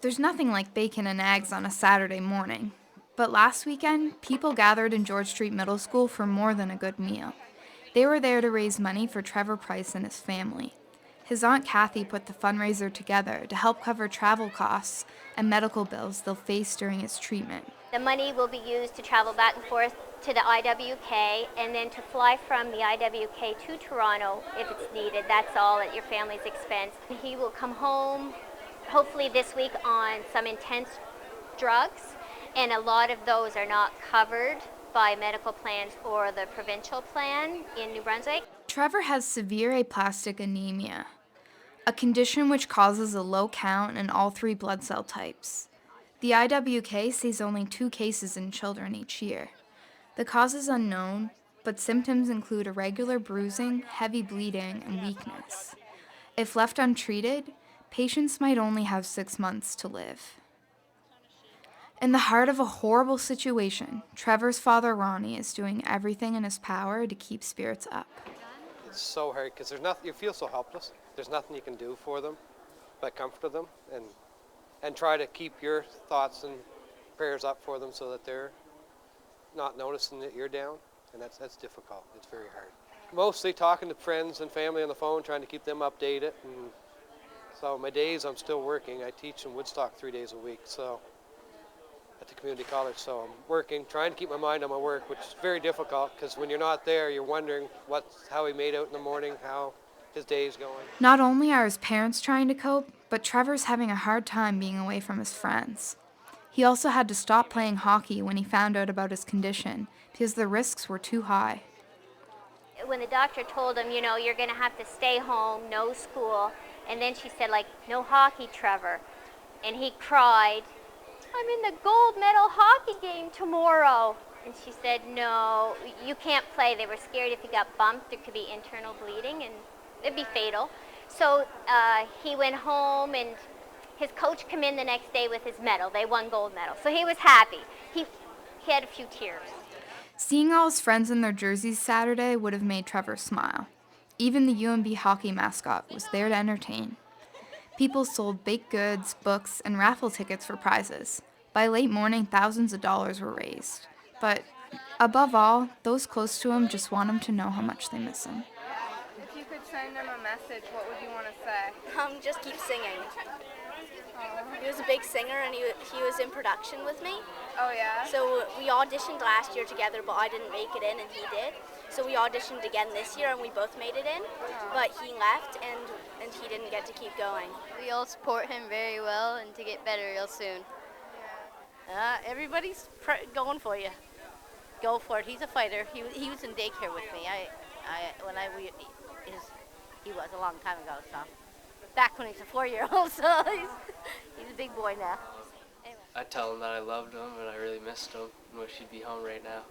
There's nothing like bacon and eggs on a Saturday morning. But last weekend, people gathered in George Street Middle School for more than a good meal. They were there to raise money for Trevor Price and his family. His Aunt Kathy put the fundraiser together to help cover travel costs and medical bills they'll face during his treatment. The money will be used to travel back and forth to the IWK and then to fly from the IWK to Toronto if it's needed. That's all at your family's expense. He will come home hopefully this week on some intense drugs, and a lot of those are not covered by medical plans or the provincial plan in New Brunswick. Trevor has severe aplastic anemia, a condition which causes a low count in all 3 blood cell types. The IWK sees only 2 cases in children each year. The cause is unknown, but symptoms include irregular bruising, heavy bleeding, and weakness. If left untreated, patients might only have 6 months to live. In the heart of a horrible situation, Trevor's father, Ronnie, is doing everything in his power to keep spirits up. It's so hard because there's nothing. You feel so helpless. There's nothing you can do for them but comfort them and try to keep your thoughts and prayers up for them so that they're not noticing that you're down, and that's difficult. It's very hard. Mostly talking to friends and family on the phone, trying to keep them updated. And so my days, I'm still working. I teach in Woodstock 3 days a week, so at the community college. So I'm working, trying to keep my mind on my work, which is very difficult because when you're not there, you're wondering how he made out in the morning, how his day is going. Not only are his parents trying to cope, but Trevor's having a hard time being away from his friends. He also had to stop playing hockey when he found out about his condition because the risks were too high. When the doctor told him, you're going to have to stay home, no school, and then she said, no hockey, Trevor. And he cried, I'm in the gold medal hockey game tomorrow. And she said, no, you can't play. They were scared if he got bumped, there could be internal bleeding and it'd be fatal. So he went home and his coach came in the next day with his medal. They won gold medal. So he was happy. He had a few tears. Seeing all his friends in their jerseys Saturday would have made Trevor smile. Even the UMB hockey mascot was there to entertain. People sold baked goods, books, and raffle tickets for prizes. By late morning, thousands of dollars were raised. But above all, those close to him just want him to know how much they miss him. If you could send him a message, what would you want to say? Just keep singing. He was a big singer and he was in production with me. Oh yeah? So we auditioned last year together, but I didn't make it in and he did. So we auditioned again this year and we both made it in, but he left and he didn't get to keep going. We all support him very well and to get better real soon. Everybody's going for you. Go for it. He's a fighter. He was in daycare with me. He was a long time ago, so back when he was a 4-year-old, so he's a big boy now. Anyway. I tell him that I loved him and I really missed him and wish he'd be home right now.